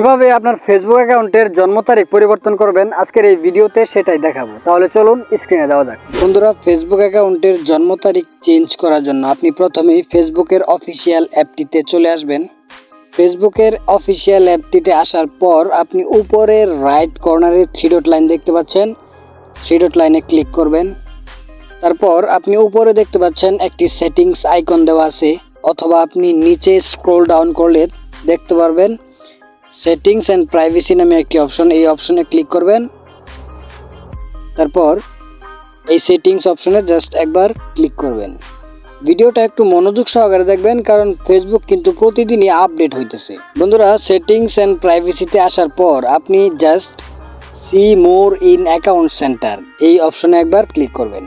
কিভাবে আপনার ফেসবুক অ্যাকাউন্টের জন্ম তারিখ পরিবর্তন করবেন আজকের এই ভিডিওতে সেটাই দেখাবো। তাহলে চলুন স্ক্রিনে দেওয়া যাক। বন্ধুরা, ফেসবুক অ্যাকাউন্টের জন্ম তারিখ চেঞ্জ করার জন্য আপনি প্রথমেই ফেসবুকের অফিসিয়াল অ্যাপটিতে চলে আসবেন। ফেসবুকের অফিসিয়াল অ্যাপটিতে আসার পর আপনি উপরের রাইট কর্নারে 3 ডট লাইন দেখতে পাচ্ছেন, 3 ডট লাইনে ক্লিক করবেন। তারপর আপনি উপরে দেখতে পাচ্ছেন একটি সেটিংস আইকন দেওয়া আছে, অথবা আপনি নিচে স্ক্রল ডাউন করলে দেখতে পারবেন সেটিংস অ্যান্ড প্রাইভেসি নামে একটি অপশন। এই অপশনে ক্লিক করবেন। তারপর এই সেটিংস অপশনে জাস্ট একবার ক্লিক করবেন। ভিডিওটা একটু মনোযোগ সহকারে দেখবেন, কারণ ফেসবুক কিন্তু প্রতিদিনই আপডেট হইতেছে। বন্ধুরা, সেটিংস অ্যান্ড প্রাইভেসিতে আসার পর আপনি just see more in account centre এই অপশনে একবার ক্লিক করবেন।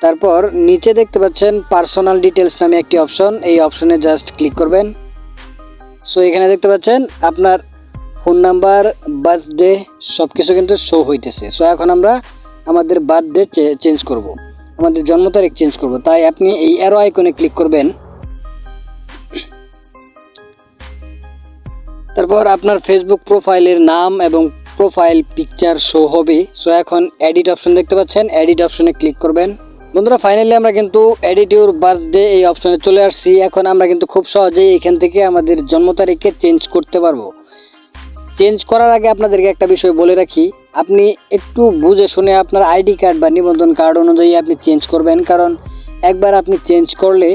তারপর নিচে দেখতে পাচ্ছেন পার্সোনাল ডিটেলস নামে একটি অপশন, এই অপশনে জাস্ট ক্লিক করবেন। সো এখানে দেখতে পাচ্ছেন আপনার ফোন নাম্বার, বার্থডে সব কিছু কিন্তু শো হইতেছে। সো এখন আমরা আমাদের বার্থডে চেঞ্জ করব, আমাদের জন্ম তারিখ চেঞ্জ করব। তাই আপনি এই অ্যারো আইকনে ক্লিক করবেন। তারপর আপনার ফেসবুক প্রোফাইলের নাম এবং প্রোফাইল পিকচার শো হবে। সো এখন এডিট অপশন দেখতে পাচ্ছেন, এডিট অপশনে ক্লিক করবেন। বন্ধুরা, ফাইনালি আমরা কিন্তু এডিট ইউর বার্থডে এই অপশনে চলে আসছি। এখন আমরা কিন্তু খুব সহজেই এখান থেকে আমাদের জন্ম তারিখকে চেঞ্জ করতে পারবো। চেঞ্জ করার আগে আপনাদেরকে একটা বিষয় বলে রাখি, আপনি একটু বুঝে শুনে আপনার আইডি কার্ড বা নিবন্ধন কার্ড অনুযায়ী আপনি চেঞ্জ করবেন, কারণ একবার আপনি চেঞ্জ করলে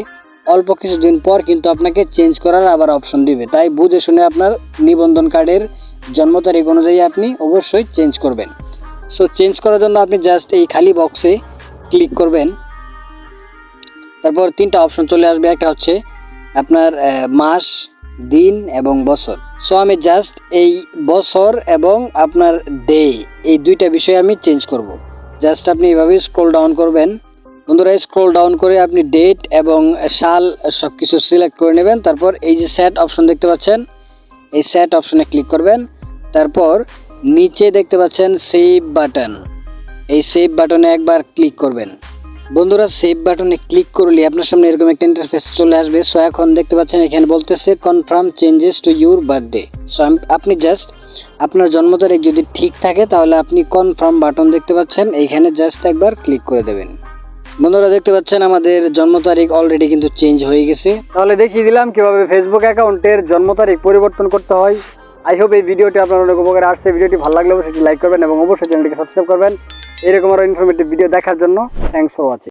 অল্প কিছুদিন পর কিন্তু আপনাকে চেঞ্জ করার আবার অপশন দিবে। তাই বুঝে শুনে আপনার নিবন্ধন কার্ডের জন্ম তারিখ অনুযায়ী আপনি অবশ্যই চেঞ্জ করবেন। সো চেঞ্জ করার জন্য আপনি জাস্ট এই খালি বক্সে ক্লিক করবেন। তারপর 3টা অপশন চলে আসবে, একটা হচ্ছে আপনার মাস, দিন এবং বছর। সো আমি জাস্ট এই বছর এবং আপনার ডে এই 2টা বিষয় আমি চেঞ্জ করব। জাস্ট আপনি এভাবে স্ক্রল ডাউন করবেন। বন্ধুরা, স্ক্রল ডাউন করে আপনি ডেট এবং সাল সব কিছু সিলেক্ট করে নেবেন। তারপর এই যে সেট অপশন দেখতে পাচ্ছেন, এই সেট অপশনে ক্লিক করবেন। তারপর নিচে দেখতে পাচ্ছেন সেভ বাটন, এই সেভ বাটনে একবার ক্লিক করবেন। বন্ধুরা, সেভ বাটনে ক্লিক করলে আপনার সামনে এরকম একটা ইন্টারফেস চলে আসবে। সো এখন দেখতে পাচ্ছেন এখানে বলতেছে confirm changes to your birthday. So আপনি জাস্ট আপনার জন্ম তারিখ যদি ঠিক থাকে তাহলে আপনি কনফার্ম বাটন দেখতে পাচ্ছেন, এইখানে জাস্ট একবার ক্লিক করে দেবেন। বন্ধুরা, দেখতে পাচ্ছেন আমাদের জন্ম তারিখ অলরেডি কিন্তু চেঞ্জ হয়ে গেছে। তাহলে দেখিয়ে দিলাম কিভাবে ফেসবুক অ্যাকাউন্টের জন্ম তারিখ পরিবর্তন করতে হয়। আই হোপ এই ভিডিওটি আপনার অনেক উপকারে আসছে। ভিডিওটি ভালো লাগলে অবশ্যই লাইক করবেন এবং অবশ্যই চ্যানেলটিকে সাবস্ক্রাইব করবেন এরকম আরও ইনফরমেটিভ ভিডিও দেখার জন্য। Thanks for watching.